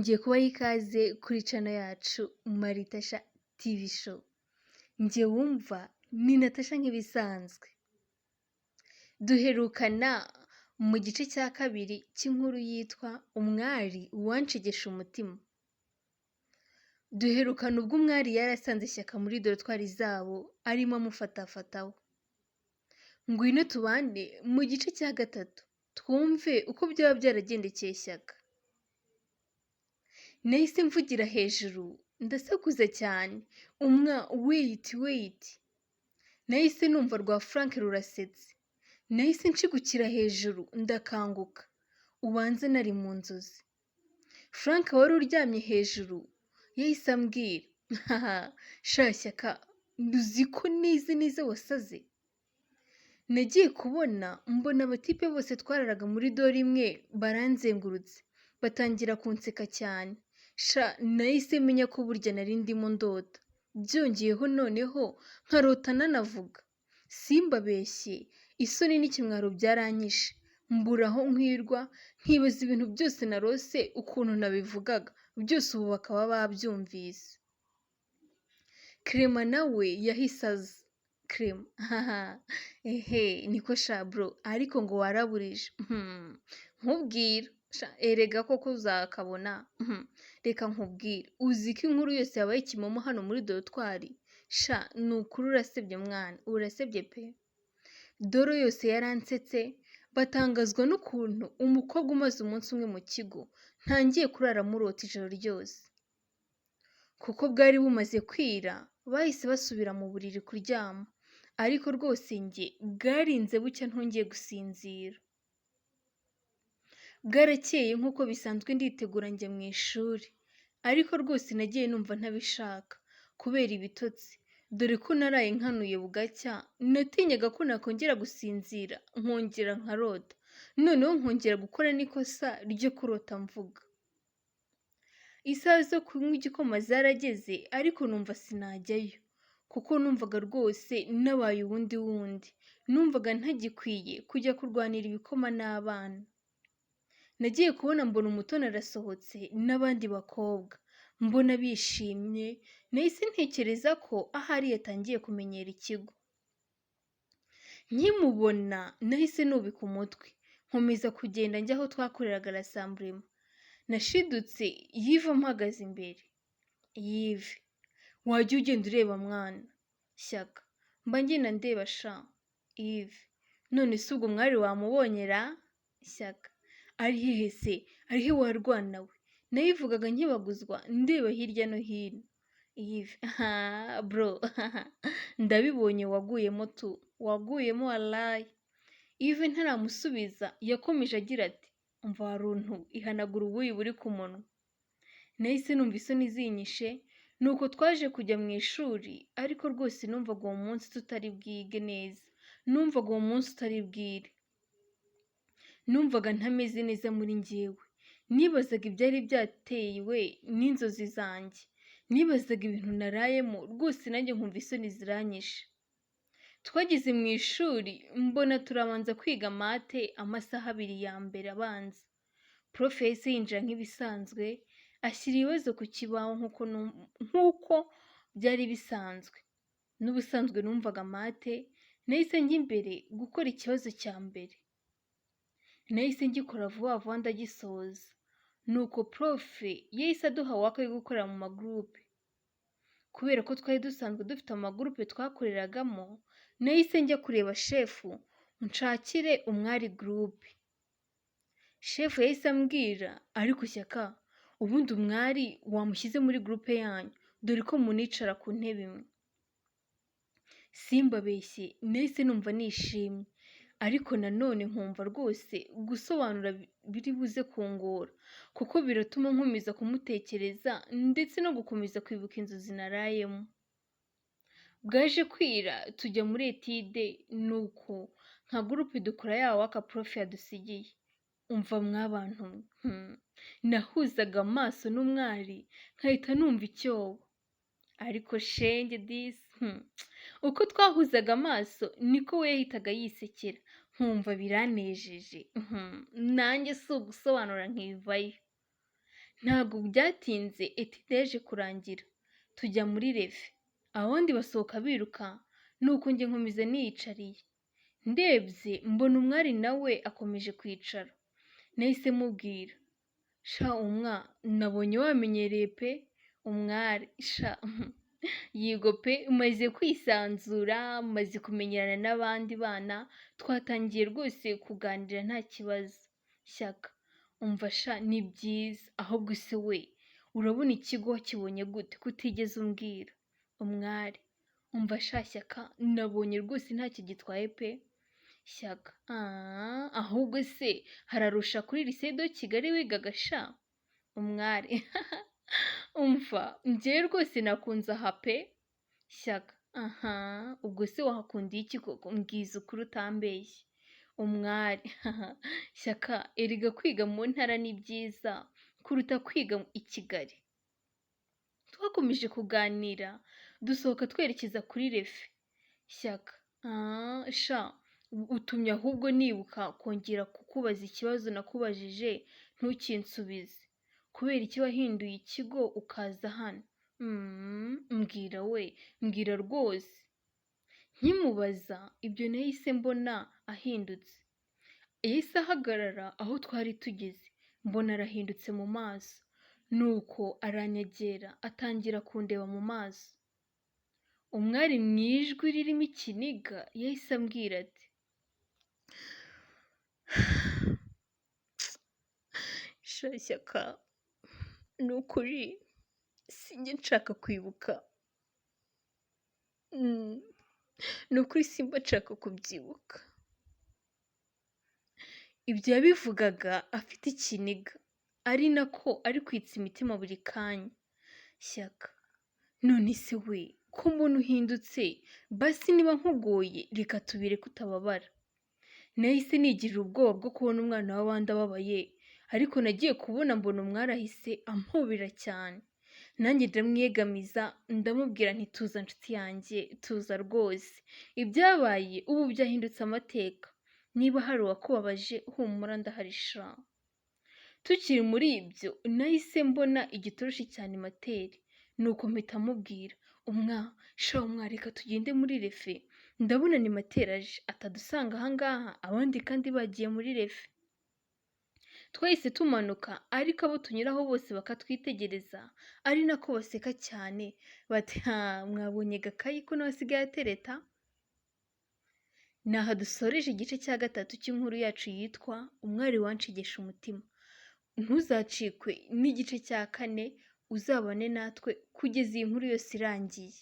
nongeye kubaha ikaze kuri channel yacu Maritasha TV show. Njye wumva ni Natasha nk'ibisanzwe. Duherukana mu gice cya kabiri cy'inkuru yitwa Umwari wanshegesha umutima. Duherukana ubwo umwari yarasanze Shyaka muri dorotwari zabo arimo amufatafataho. Ngwino tubane mu gice cya gatatu twumve uko byaba byaragendekeye Shyaka. Nahise mvugira hejuru ndasakuza cyane wait. Nahise numva rwa Frank rurasetse. Nahise nshigukira hejuru ndakanguka. Ubanza nari mu nzozi. Frank wari uryamye hejuru yahise ambwira, sha Shyaka uzi ko neza wasaze. Nagiye kubona mbona abatipe bose twararaga muri dore imwe baranzengurutse batangira kunseka cyane. Sha nahise menya ko burya nari ndimo ndota. Byongeyeho noneho nkarota nanavuga. Simbabeshye, isoni n'ikimwaro byaranyishe. Mburaho nkwirwa nkibaza ibintu byose narose ukuntu nabivugaga. Byose ubu bakaba babyumvise. Clement nawe yahise aza. Clement, niko sha bro, ariko ngo waraburije. Nkubwira, erega koko uzakabona. Reka nkubwire, uzi ko inkuru yose yabaye kimomo hano muri dorotwari? Sha ni ukuri urasebye mwana, urasebye pe. Doro yose yaransetse, batangazwa n'ukuntu umukobwa umaze umunsi umwe mu kigo ntangiye kurara murota ijoro ryose. Kuko bwari bumaze kwira, bahise basubira mu buriri kuryama. Ariko rwose njye bwarinze bucya ntongeye gusinzira. Bwarakeye nk'uko bisanzwe nditegura njya mu ishuri. Ariko rwose nagiye numva ntabishaka kubera ibitotsi. Dore ko naraye nkanuye bugacya, natinyaga ko nakongera gusinzira nkongera nkarota. Noneho nkongera gukora n'ikosa ryo kurota mvuga. Isaha zo kunywa igikoma zarageze ariko numva sinajyayo. Kuko numvaga rwose nabaye wundi. Numvaga ntagikwiye kujya kurwanira ibikoma n'abana. Nagiye kubona mbona umutoni arasohotse n'abandi bakobwa. Mbona bishimye, nahise ntekereza ko ahari yatangiye kumenyera ikigo. Nkimubona nahise nubika umutwe. Nkomeza kugenda njya aho twakoreraga rassemblement. Nashidutse Yves mpagaze imbere. Yves, wajya ugenda ureba mwana. Shyaka, mba ngenda ndeba sha. Yves, none se ubwo mwari wamubonye ra? Shyaka, ari hehe se? Ari he warwana we? Nayivugaga nkibaguzwa ndeba hirya no hino. Yves, bro, ndabibonye waguyemo tu. Waguyemo wallahi. Yves ntaramusubiza yakomeje agira ati, umva waruntu ihanagura ubuyi buri ku munwa. Nahise numva isoni zinyishe, nuko twaje kujya mu ishuri, ariko rwose numvaga uwo munsi tutari bwige neza. Numvaga uwo munsi utari bwire. Numvaga ntameze neza muri njyewe. Nibazaga ibyari byatewe n'inzozi zanjye. Nibazaga ibintu narayemo, rwose nanjye nkumva isoni ziranyishe. Twageze mu ishuri, mbona turabanza kwiga mate amasaha 2 ya mbere abanza. Prof yahise yinjira nk'ibisanzwe, ashyira ibibazo ku kibaho nk'uko byari bisanzwe. N'ubusanzwe numvaga mate, nahise njya imbere gukora ikibazo cya mbere. Nahise ngikora vuba ndagisoza. Nuko prof yahise aduha waka yo gukorera mu magroupe. Kubera ko twari dusanzwe dufite amagroupe twakoreragamo, nahise njya kureba shefu nshakire umwari groupe. Shefu yahise ambwira, ariko Shyaka, ubundi umwari wamushyize muri groupe yanyu, dore ko municara ku ntebe imwe. Simbabeshye, nahise numva nishimye. Ariko nanone nkumva rwose gusobanura biri buze kungora, kuko biratuma nkomeza kumutekereza ndetse no gukomeza kwibuka inzozi narayemo. Bwaje kwira tujya muri etide, nuko nka groupe dukora ya waka prof yadusigiye. Umva mwabantu, nahuzaga amaso n'umwari nkahita numva icyobo. Ariko shenge disi, uko twahuzaga amaso niko we yahitaga yisekera, nkumva biranejeje. Nanjye si ugusobanura nkivayo. Ntabwo byatinze etide yaje kurangira, tujya muri revi, abandi basohoka biruka, nuko njye nkomeza niyicariye, ndebye mbona umwari nawe akomeje kwicara, nahise mubwira, sha umwa nabonye wamenyereye pe, umwari sha yigo pe umaze kwisanzura, umaze kumenyerana n'abandi bana, twatangiye rwose kuganira nta kibazo, shyaka umva sha ni byiza, ahubwo se we urabona ikigo wakibonye gute kutigeze umbwira, umwari umva sha shyaka nabonye rwose ntacyo gitwaye pe, shyaka ahubwo se hararusha kuri lycée de Kigali wigaga sha, umwari umva njyewe rwose nakunze aha pe, shyaka ubwo se wahakundiye iki koko mbwiza ukuri utambeshye, umwari shyaka erega kwiga mu ntara ni byiza kuruta kwiga i Kigali, twakomeje kuganira dusohoka twerekeza kuri refi, shyaka sha utumye ahubwo nibuka kongera kukubaza ikibazo nakubajije ntukinsubize, kubera iki wahinduye ikigo ukaza hano, mbwira we mbwira rwose, nkimubaza ibyo nahise mbona ahindutse, yahise ahagarara aho twari tugeze, mbona arahindutse mu maso, nuko aranyegera atangira kundeba mu maso, umwari mu ijwi ririmo ikiniga yahise ambwira ati, sha shyaka ni ukuri sinjye nshaka kwibuka, ni ukuri simba nshaka kubyibuka, ibyo yabivugaga afite ikiniga, ari nako ari kwitsa imitima buri kanya, shyaka none se we ko mbona uhindutse, basi niba nkugoye reka tubire kutababara, nahise nigirira ubwoba bwo kubona umwana w'abandi ababaye, ariko nagiye kubona mbona umwari ahise ampobera cyane, nanjye ndamwiyegamiza ndamubwira nti tuza nshuti yanjye tuza rwose, ibyabaye ubu byahindutse amateka, niba hari uwakubabaje humura ndahari sha, tukiri muri ibyo nahise mbona igitoroshi cya animateri, nuko mpita mubwira, sha reka tugende muri refe, ndabona animateri aje atadusanga ahangaha abandi kandi bagiye muri refe, twahise tumanuka ariko abo tunyuraho bose bakatwitegereza, ari nako baseka cyane bati mwabonye Gakayi ko nawe asigaye atereta. Ni aha dusoreje igice cya gatatu cy'inkuru yacu yitwa umwari wanshegesha umutima, ntuzacikwe n'igice cya kane, uzabane natwe kugeza iyi nkuru yose irangiye.